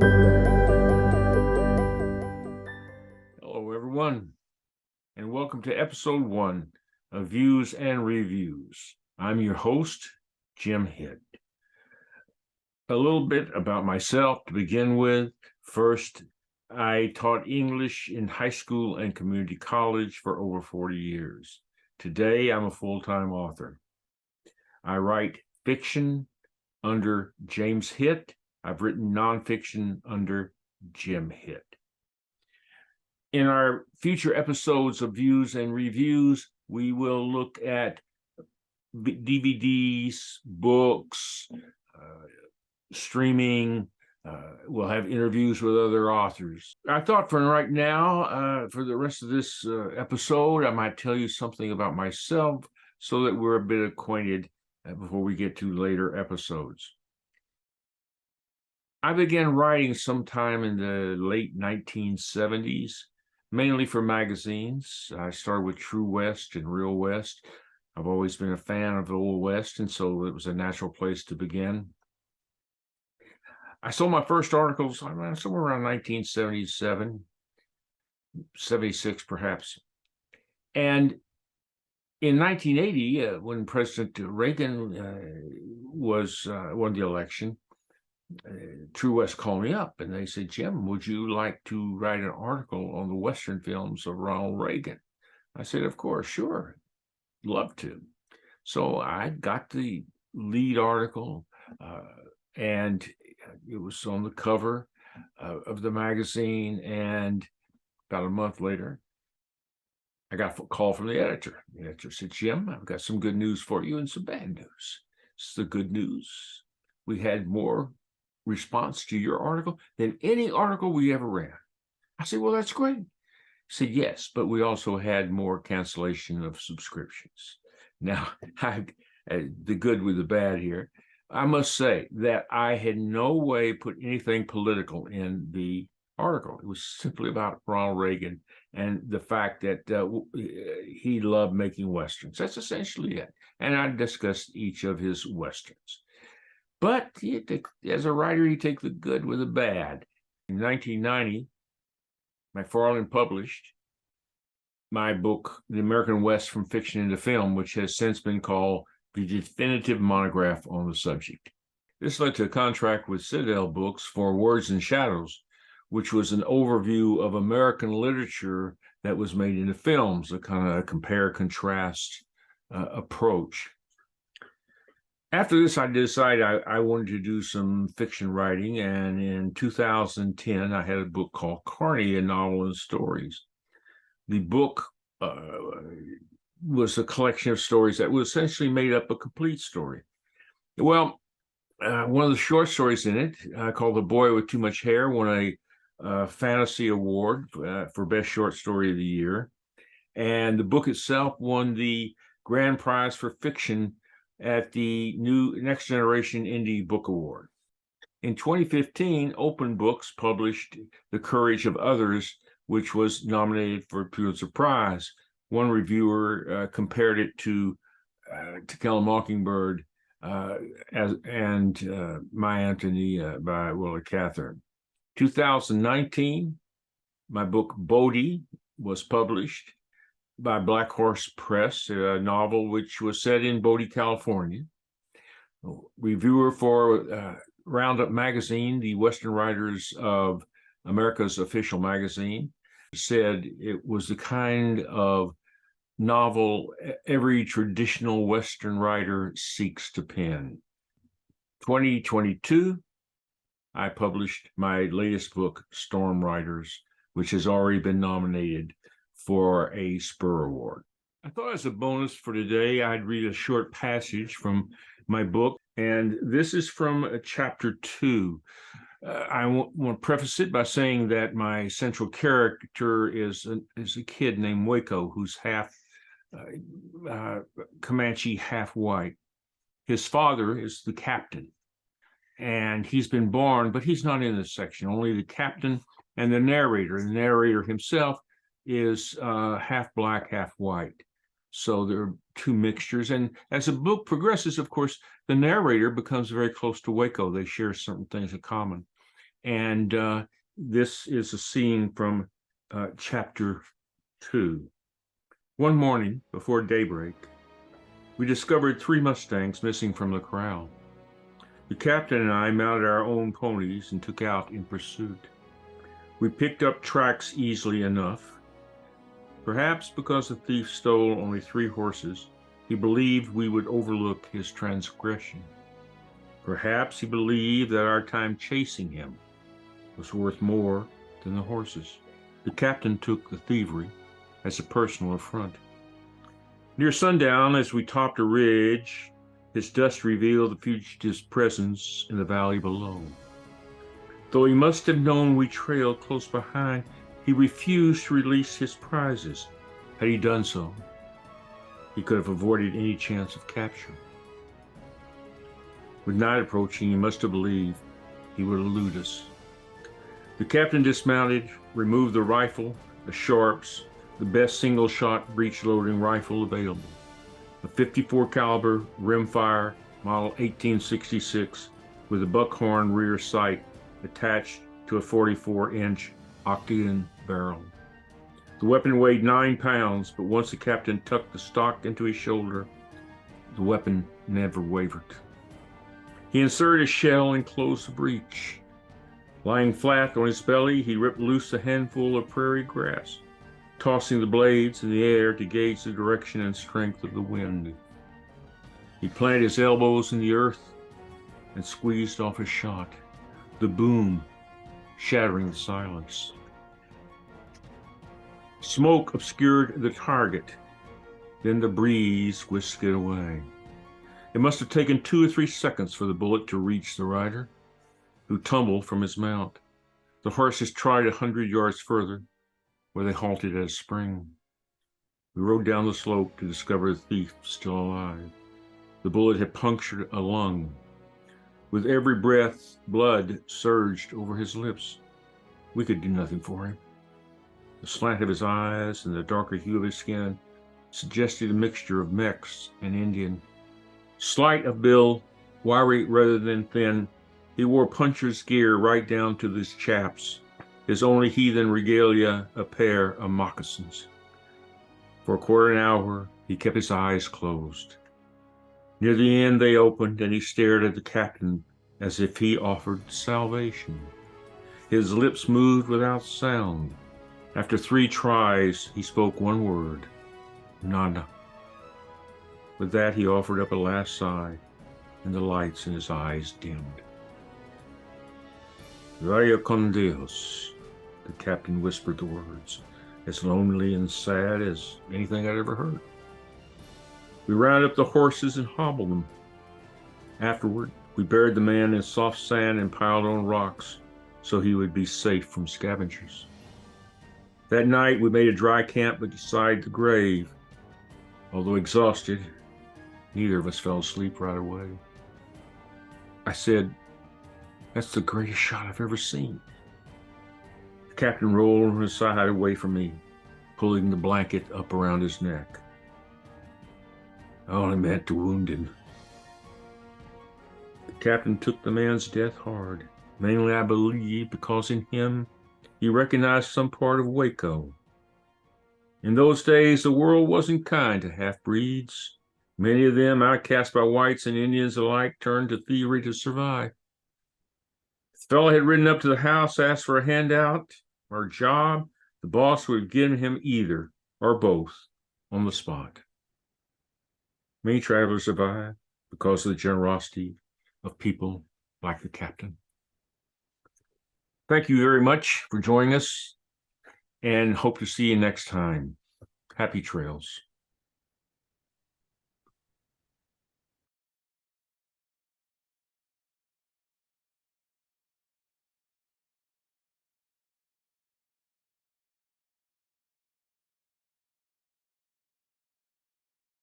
Hello, everyone, and welcome to episode 1 of Views and Reviews. I'm your host, Jim Hitt. A little bit about myself to begin with. First, I taught English in high school and community college for over 40 years. Today, I'm a full-time author. I write fiction under James Hitt. I've written nonfiction under Jim Hitt. In our future episodes of Views and Reviews, we will look at DVDs, books, streaming. We'll have interviews with other authors. I thought for right now, for the rest of this episode, I might tell you something about myself so that we're a bit acquainted before we get to later episodes. I began writing sometime in the late 1970s, mainly for magazines. I started with True West and Real West. I've always been a fan of the Old West, and so it was a natural place to begin. I sold my first articles somewhere around 1977, 76 perhaps. And in 1980, when President Reagan won the election, True West called me up and they said, "Jim, would you like to write an article on the Western films of Ronald Reagan?" I said, "Of course, sure, love to." So I got the lead article, and it was on the cover of the magazine. And about a month later, I got a call from the editor. The editor said, "Jim, I've got some good news for you and some bad news. This is the good news. We had more response to your article than any article we ever ran." I said, "Well, that's great." He said, "Yes, but we also had more cancellation of subscriptions." Now, the good with the bad here. I must say that I had no way put anything political in the article. It was simply about Ronald Reagan and the fact that he loved making Westerns. That's essentially it. And I discussed each of his Westerns. But as a writer, you take the good with the bad. In 1990, McFarland published my book, The American West from Fiction into Film, which has since been called the definitive monograph on the subject. This led to a contract with Citadel Books for Words and Shadows, which was an overview of American literature that was made into films, a kind of compare-contrast approach. After this, I decided I wanted to do some fiction writing, and in 2010, I had a book called Carney, a Novel and Stories. The book was a collection of stories that was essentially made up a complete story. Well, one of the short stories in it, called The Boy with Too Much Hair, won a Fantasy Award for Best Short Story of the Year. And the book itself won the Grand Prize for Fiction at the new Next Generation Indie Book Award. In 2015, Open Books published The Courage of Others, which was nominated for a Pulitzer Prize. One reviewer compared it to Kill a Mockingbird and My Antony by Willa Catherine. 2019, my book Bodie was published by Black Horse Press, a novel which was set in Bodie, California. A reviewer for Roundup Magazine, the Western Writers of America's official magazine, said it was the kind of novel every traditional Western writer seeks to pen. 2022, I published my latest book, Storm Riders, which has already been nominated for a Spur Award. I thought as a bonus for today, I'd read a short passage from my book, and this is from chapter 2. I want to preface it by saying that my central character is a kid named Waco, who's half Comanche, half white. His father is the captain, and he's been born, but he's not in this section. Only the captain and the narrator. The narrator himself is half black, half white. So there are two mixtures. And as the book progresses, of course, the narrator becomes very close to Waco. They share certain things in common. And this is a scene from chapter 2. One morning before daybreak, we discovered 3 Mustangs missing from the corral. The captain and I mounted our own ponies and took out in pursuit. We picked up tracks easily enough. Perhaps because the thief stole only 3 horses, he believed we would overlook his transgression. Perhaps he believed that our time chasing him was worth more than the horses. The captain took the thievery as a personal affront. Near sundown, as we topped a ridge, his dust revealed the fugitive's presence in the valley below. Though he must have known we trailed close behind, he refused to release his prizes. Had he done so, he could have avoided any chance of capture. With night approaching, he must have believed he would elude us. The captain dismounted, removed the rifle, the Sharps, the best single-shot breech-loading rifle available, a .54 caliber rimfire, model 1866, with a buckhorn rear sight attached to a 44-inch octagon barrel. The weapon weighed 9 pounds, but once the captain tucked the stock into his shoulder, the weapon never wavered. He inserted a shell and closed the breech. Lying flat on his belly, he ripped loose a handful of prairie grass, tossing the blades in the air to gauge the direction and strength of the wind. He planted his elbows in the earth and squeezed off a shot, the boom shattering the silence. Smoke obscured the target, then the breeze whisked it away. It must have taken 2 or 3 seconds for the bullet to reach the rider, who tumbled from his mount. The horses tried 100 yards further, where they halted at a spring. We rode down the slope to discover the thief still alive. The bullet had punctured a lung. With every breath, blood surged over his lips. We could do nothing for him. The slant of his eyes and the darker hue of his skin suggested a mixture of Mex and Indian. Slight of build, wiry rather than thin, he wore puncher's gear right down to his chaps, his only heathen regalia a pair of moccasins. For a quarter of an hour, he kept his eyes closed. Near the end, they opened, and he stared at the captain as if he offered salvation. His lips moved without sound. After 3 tries, he spoke one word, nada. With that, he offered up a last sigh, and the lights in his eyes dimmed. Vaya con Dios, the captain whispered the words, as lonely and sad as anything I'd ever heard. We rounded up the horses and hobbled them. Afterward, we buried the man in soft sand and piled on rocks so he would be safe from scavengers. That night, we made a dry camp beside the grave. Although exhausted, neither of us fell asleep right away. I said, "That's the greatest shot I've ever seen." The captain rolled on his side away from me, pulling the blanket up around his neck. I only meant to wound him. The captain took the man's death hard, mainly, I believe, because in him he recognized some part of Waco. In those days, the world wasn't kind to half-breeds. Many of them, outcast by whites and Indians alike, turned to thievery to survive. If the fellow had ridden up to the house, asked for a handout or a job, the boss would have given him either or both on the spot. Many travelers survive because of the generosity of people like the captain. Thank you very much for joining us, and hope to see you next time. Happy trails.